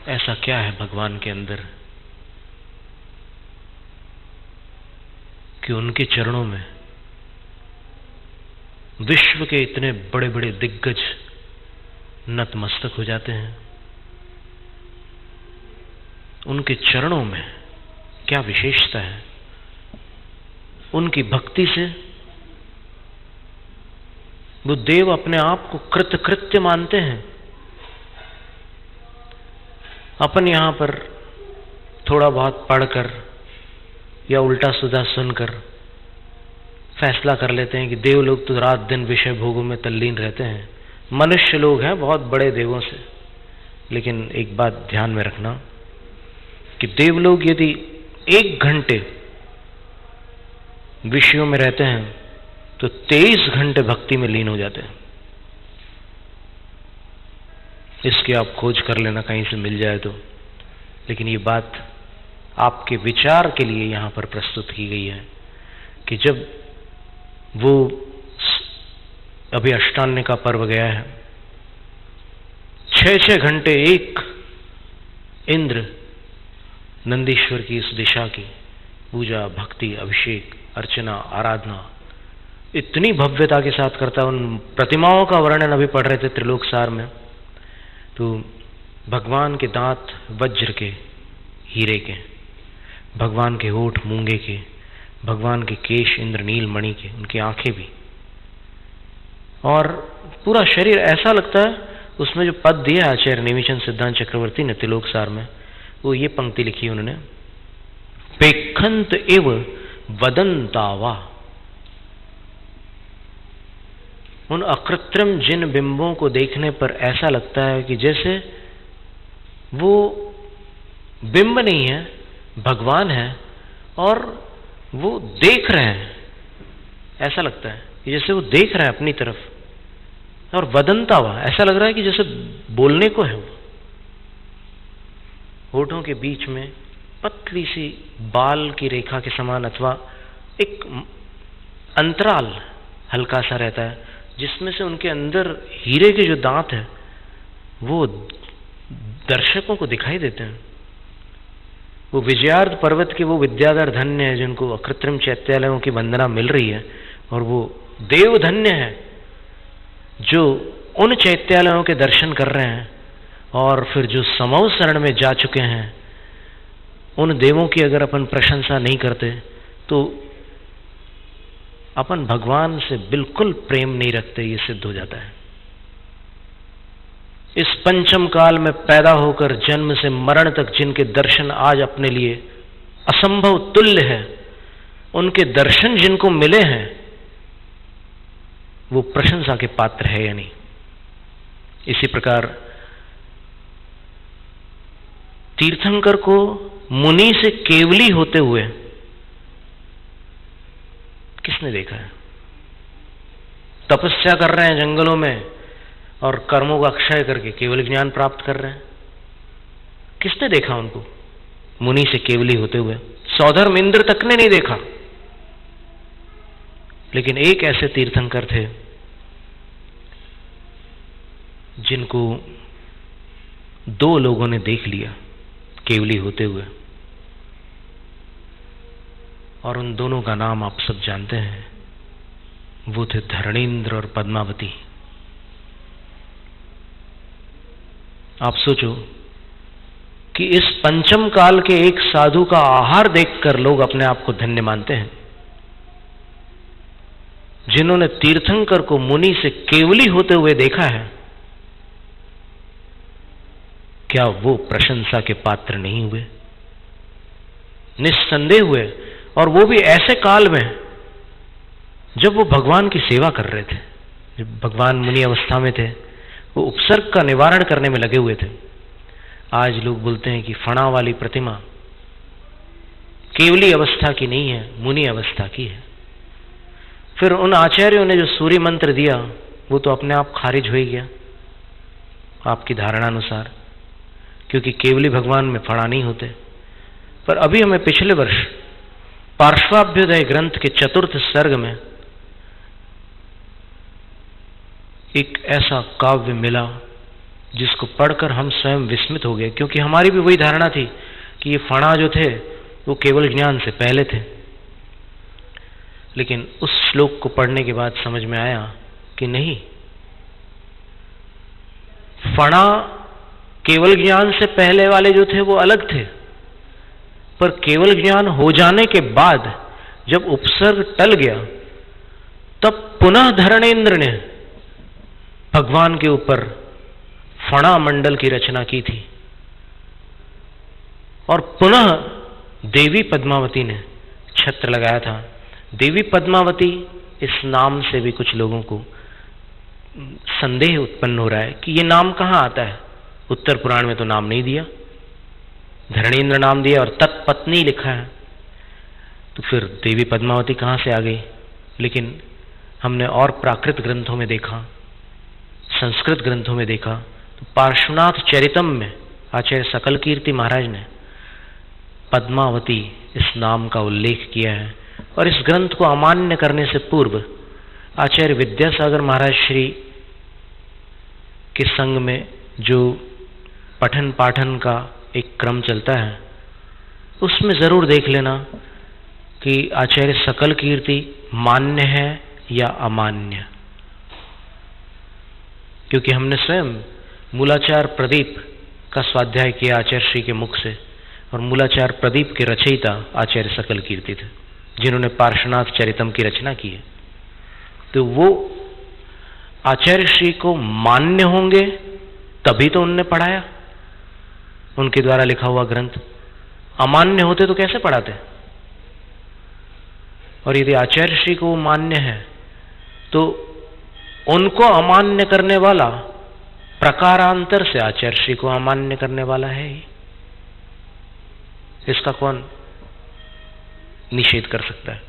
ऐसा क्या है भगवान के अंदर कि उनके चरणों में विश्व के इतने बड़े बड़े दिग्गज नतमस्तक हो जाते हैं। उनके चरणों में क्या विशेषता है? उनकी भक्ति से वो देव अपने आप को कृतकृत्य मानते हैं। अपन यहां पर थोड़ा बहुत पढ़कर या उल्टा सीधा सुनकर फैसला कर लेते हैं कि देव लोग तो रात दिन विषय भोगों में तल्लीन रहते हैं, मनुष्य लोग हैं बहुत बड़े देवों से। लेकिन एक बात ध्यान में रखना कि देव लोग यदि 1 घंटे विषयों में रहते हैं तो 23 घंटे भक्ति में लीन हो जाते हैं। इसकी आप खोज कर लेना कहीं से मिल जाए तो। लेकिन ये बात आपके विचार के लिए यहां पर प्रस्तुत की गई है कि जब वो अभी अष्टान्य का पर्व गया है, 6-6 घंटे एक इंद्र नंदीश्वर की इस दिशा की पूजा, भक्ति, अभिषेक, अर्चना, आराधना इतनी भव्यता के साथ करता है। उन प्रतिमाओं का वर्णन अभी पढ़ रहे थे त्रिलोक सार में, तो भगवान के दांत वज्र के, हीरे के, भगवान के होठ मूंगे के, भगवान के केश इंद्रनील मणि के, उनकी आंखें भी, और पूरा शरीर ऐसा लगता है। उसमें जो पद दिया आचार्य नेमिचंद सिद्धांत चक्रवर्ती ने त्रिलोक सार में, वो ये पंक्ति लिखी उन्होंने, पेखंत एव वदंतावा। उन अकृत्रिम जिन बिंबों को देखने पर ऐसा लगता है कि जैसे वो बिंब नहीं है, भगवान है और वो देख रहे हैं। ऐसा लगता है कि जैसे वो देख रहे हैं अपनी तरफ, और वदंता हुआ ऐसा लग रहा है कि जैसे बोलने को है। वो होठों के बीच में पतली सी बाल की रेखा के समान अथवा एक अंतराल हल्का सा रहता है, जिसमें से उनके अंदर हीरे के जो दांत है वो दर्शकों को दिखाई देते हैं। वो विजयार्ध पर्वत के वो विद्याधर धन्य है जिनको अकृत्रिम चैत्यालयों की वंदना मिल रही है, और वो देव धन्य है जो उन चैत्यालयों के दर्शन कर रहे हैं और फिर जो समव शरण में जा चुके हैं। उन देवों की अगर अपन प्रशंसा नहीं करते तो अपन भगवान से बिल्कुल प्रेम नहीं रखते, ये सिद्ध हो जाता है। इस पंचम काल में पैदा होकर जन्म से मरण तक जिनके दर्शन आज अपने लिए असंभव तुल्य है, उनके दर्शन जिनको मिले हैं वो प्रशंसा के पात्र है या नहीं। इसी प्रकार तीर्थंकर को मुनि से केवली होते हुए किसने देखा है? तपस्या कर रहे हैं जंगलों में और कर्मों का क्षय करके केवल ज्ञान प्राप्त कर रहे हैं। किसने देखा उनको मुनि से केवली होते हुए? सौधर्म इंद्र तक ने नहीं देखा। लेकिन एक ऐसे तीर्थंकर थे जिनको 2 लोगों ने देख लिया केवली होते हुए, और उन दोनों का नाम आप सब जानते हैं। वो थे धरणीन्द्र और पद्मावती। आप सोचो कि इस पंचम काल के एक साधु का आहार देखकर लोग अपने आप को धन्य मानते हैं। जिन्होंने तीर्थंकर को मुनि से केवली होते हुए देखा है, क्या वो प्रशंसा के पात्र नहीं हुए? निस्संदेह हुए, और वो भी ऐसे काल में जब वो भगवान की सेवा कर रहे थे। जब भगवान मुनि अवस्था में थे, वो उपसर्ग का निवारण करने में लगे हुए थे। आज लोग बोलते हैं कि फणा वाली प्रतिमा केवली अवस्था की नहीं है, मुनि अवस्था की है। फिर उन आचार्यों ने जो सूर्य मंत्र दिया वो तो अपने आप खारिज हो ही गया आपकी धारणा अनुसार, क्योंकि केवली भगवान में फणा नहीं होते। पर अभी हमें पिछले वर्ष पार्श्वाभ्युदय ग्रंथ के 4th सर्ग में एक ऐसा काव्य मिला जिसको पढ़कर हम स्वयं विस्मित हो गए, क्योंकि हमारी भी वही धारणा थी कि ये फणा जो थे वो केवल ज्ञान से पहले थे। लेकिन उस श्लोक को पढ़ने के बाद समझ में आया कि नहीं, फणा केवल ज्ञान से पहले वाले जो थे वो अलग थे, पर केवल ज्ञान हो जाने के बाद जब उपसर्ग टल गया तब पुनः धरणेन्द्र ने भगवान के ऊपर फणा मंडल की रचना की थी और पुनः देवी पद्मावती ने छत्र लगाया था। देवी पद्मावती इस नाम से भी कुछ लोगों को संदेह उत्पन्न हो रहा है कि ये नाम कहां आता है। उत्तर पुराण में तो नाम नहीं दिया, धरणेन्द्र नाम दिया और तत्पत्नी लिखा है, तो फिर देवी पद्मावती कहां से आ गई। लेकिन हमने और प्राकृत ग्रंथों में देखा, संस्कृत ग्रंथों में देखा, तो पार्श्वनाथ चरितम में आचार्य सकल कीर्ति महाराज ने पद्मावती इस नाम का उल्लेख किया है। और इस ग्रंथ को अमान्य करने से पूर्व आचार्य विद्यासागर महाराज श्री के संग में जो पठन पाठन का एक क्रम चलता है उसमें जरूर देख लेना कि आचार्य सकल कीर्ति मान्य है या अमान्य, क्योंकि हमने स्वयं मूलाचार प्रदीप का स्वाध्याय किया आचार्य श्री के मुख से, और मूलाचार प्रदीप के रचयिता आचार्य सकल कीर्ति थे जिन्होंने पार्श्वनाथ चरितम की रचना की है। तो वो आचार्य श्री को मान्य होंगे तभी तो उनने पढ़ाया, उनके द्वारा लिखा हुआ ग्रंथ। अमान्य होते तो कैसे पढ़ाते। और यदि आचार्य श्री को मान्य है तो उनको अमान्य करने वाला प्रकारांतर से आचार्य श्री को अमान्य करने वाला है ही। इसका कौन निषेध कर सकता है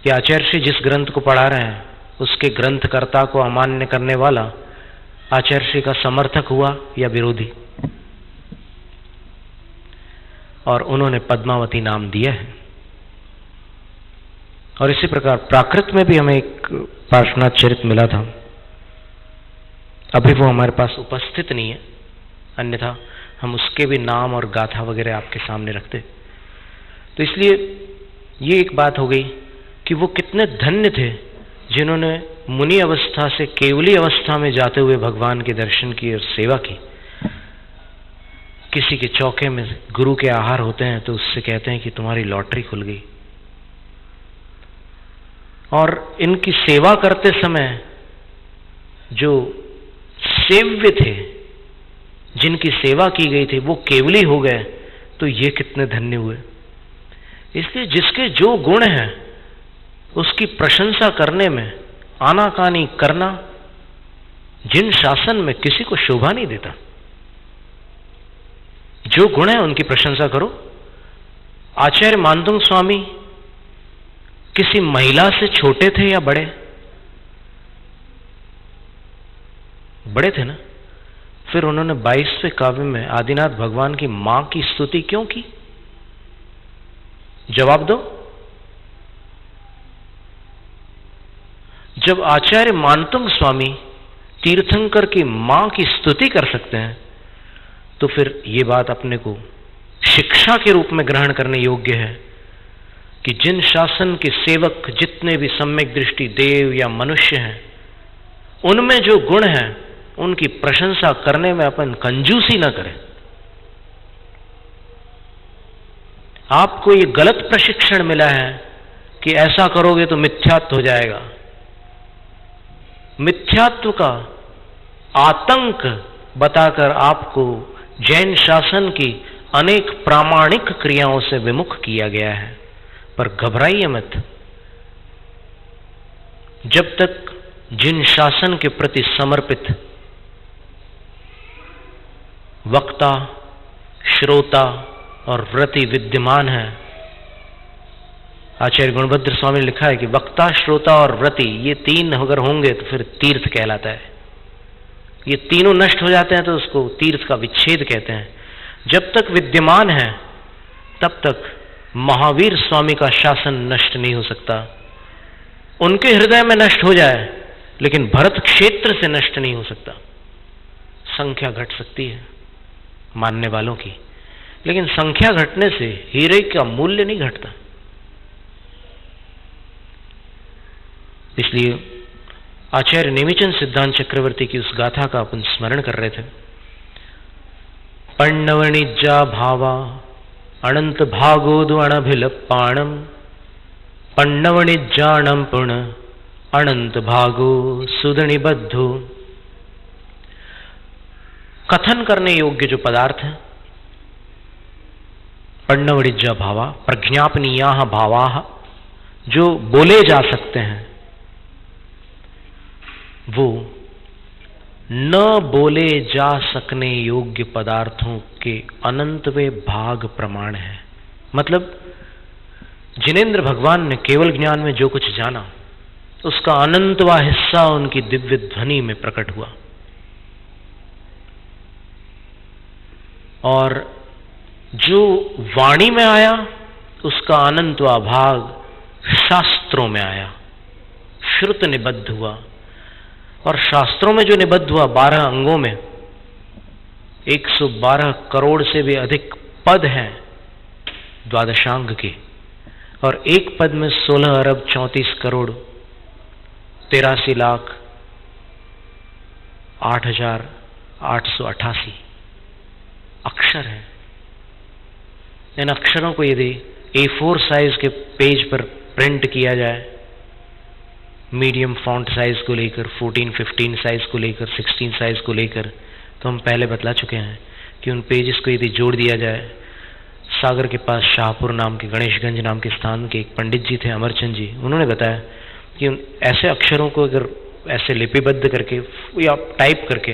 कि आचार्य श्री जिस ग्रंथ को पढ़ा रहे हैं उसके ग्रंथकर्ता को अमान्य करने वाला आचार्य श्री का समर्थक हुआ या विरोधी। और उन्होंने पद्मावती नाम दिया है। और इसी प्रकार प्राकृत में भी हमें एक पार्श्वनाथ चरित मिला था, अभी वो हमारे पास उपस्थित नहीं है, अन्यथा हम उसके भी नाम और गाथा वगैरह आपके सामने रखते। तो इसलिए ये एक बात हो गई कि वो कितने धन्य थे जिन्होंने मुनि अवस्था से केवली अवस्था में जाते हुए भगवान के दर्शन की और सेवा की। किसी के चौके में गुरु के आहार होते हैं तो उससे कहते हैं कि तुम्हारी लॉटरी खुल गई। और इनकी सेवा करते समय जो सेव्य थे, जिनकी सेवा की गई थी, वो केवली हो गए, तो ये कितने धन्य हुए। इसलिए जिसके जो गुण हैं उसकी प्रशंसा करने में आनाकानी करना जिन शासन में किसी को शोभा नहीं देता। जो गुण है उनकी प्रशंसा करो। आचार्य मानदुंग स्वामी किसी महिला से छोटे थे या बड़े? बड़े थे ना। फिर उन्होंने 22वें काव्य में आदिनाथ भगवान की मां की स्तुति क्यों की? जवाब दो। जब आचार्य मानतुंग स्वामी तीर्थंकर की मां की स्तुति कर सकते हैं तो फिर ये बात अपने को शिक्षा के रूप में ग्रहण करने योग्य है कि जिन शासन के सेवक जितने भी सम्यक दृष्टि देव या मनुष्य हैं, उनमें जो गुण हैं उनकी प्रशंसा करने में अपन कंजूसी न करें। आपको ये गलत प्रशिक्षण मिला है कि ऐसा करोगे तो मिथ्यात्व हो जाएगा। मिथ्यात्व का आतंक बताकर आपको जैन शासन की अनेक प्रामाणिक क्रियाओं से विमुख किया गया है। पर घबराइए मत। जब तक जिन शासन के प्रति समर्पित वक्ता, श्रोता और व्रति विद्यमान है, आचार्य गुणभद्र स्वामी ने लिखा है कि वक्ता, श्रोता और व्रति ये तीन अगर होंगे तो फिर तीर्थ कहलाता है। ये तीनों नष्ट हो जाते हैं तो उसको तीर्थ का विच्छेद कहते हैं। जब तक विद्यमान है तब तक महावीर स्वामी का शासन नष्ट नहीं हो सकता। उनके हृदय में नष्ट हो जाए लेकिन भरत क्षेत्र से नष्ट नहीं हो सकता। संख्या घट सकती है मानने वालों की, लेकिन संख्या घटने से हीरे का मूल्य नहीं घटता। इसलिए आचार्य नेमिचंद सिद्धांत चक्रवर्ती की उस गाथा का अपन स्मरण कर रहे थे। पण्णवणिज्जा भावा अनंत भागोदु अणभिलप्पाणम पण्णवणिज्जाणम पुण अनंत भागो सुदनिबद्धो। कथन करने योग्य जो पदार्थ है, पण्णवणिज्जा भावा, प्रज्ञापनीया भावा, जो बोले जा सकते हैं, वो न बोले जा सकने योग्य पदार्थों के अनंतवे भाग प्रमाण है। मतलब जिनेंद्र भगवान ने केवल ज्ञान में जो कुछ जाना, उसका अनंतवा हिस्सा उनकी दिव्य ध्वनि में प्रकट हुआ। और जो वाणी में आया, उसका अनंतवा भाग शास्त्रों में आया, श्रुत निबद्ध हुआ। और शास्त्रों में जो निबद्ध हुआ 12 अंगों में 112 करोड़ से भी अधिक पद हैं द्वादशांग के, और एक पद में 16 अरब 34 करोड़ 83 लाख 8,888 अक्षर हैं। इन अक्षरों को यदि A4 साइज के पेज पर प्रिंट किया जाए, मीडियम फॉन्ट साइज को लेकर 14-15 साइज को लेकर 16 साइज को लेकर, तो हम पहले बतला चुके हैं कि उन पेजेस को यदि जोड़ दिया जाए, सागर के पास शाहपुर नाम के, गणेशगंज नाम के स्थान के एक पंडित जी थे, अमरचंद जी, उन्होंने बताया कि ऐसे अक्षरों को अगर ऐसे लिपिबद्ध करके या टाइप करके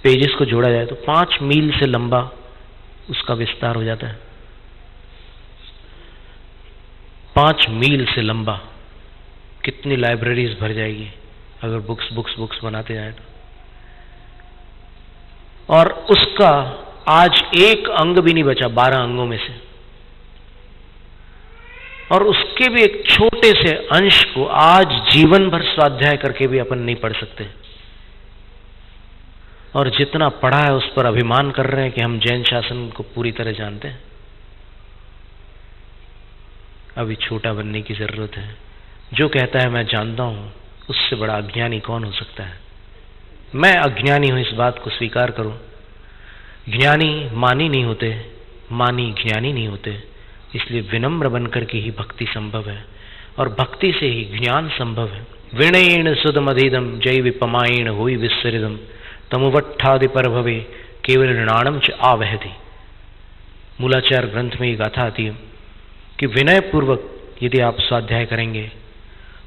पेजेस को जोड़ा जाए तो 5 मील से लंबा उसका विस्तार हो जाता है। 5 मील से लंबा। कितनी लाइब्रेरीज भर जाएगी अगर बुक्स बनाते जाए तो। और उसका आज एक अंग भी नहीं बचा 12 अंगों में से, और उसके भी एक छोटे से अंश को आज जीवन भर स्वाध्याय करके भी अपन नहीं पढ़ सकते। और जितना पढ़ा है उस पर अभिमान कर रहे हैं कि हम जैन शासन को पूरी तरह जानते हैं। अभी छोटा बनने की जरूरत है। जो कहता है मैं जानता हूं, उससे बड़ा अज्ञानी कौन हो सकता है। मैं अज्ञानी हूं, इस बात को स्वीकार करूं। ज्ञानी मानी नहीं होते, मानी ज्ञानी नहीं होते। इसलिए विनम्र बनकर के ही भक्ति संभव है, और भक्ति से ही ज्ञान संभव है। विनयेन सुदमधीदम जय विपमायेन होई विस्सरिदम तमुवट्ठादि पर भवे केवल ऋणाणम च आवहति। मूलाचार ग्रंथ में ये गाथा आती है कि विनय पूर्वक यदि आप स्वाध्याय करेंगे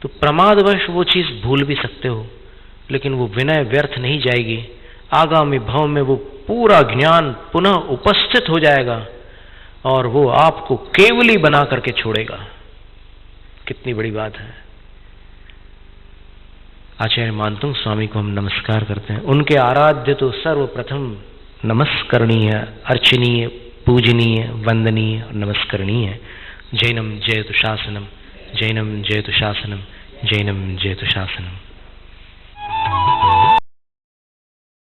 तो प्रमादवश वो चीज भूल भी सकते हो, लेकिन वो विनय व्यर्थ नहीं जाएगी। आगामी भव में वो पूरा ज्ञान पुनः उपस्थित हो जाएगा और वो आपको केवली बना करके छोड़ेगा। कितनी बड़ी बात है। आचार्य मानतुंग स्वामी को हम नमस्कार करते हैं। उनके आराध्य तो सर्वप्रथम नमस्करणीय, अर्चनीय, पूजनीय, वंदनीय और नमस्करणीय। जैनम जयतु शासनम, जैनम जयतु शासनम, जैनम जयतु शासनम।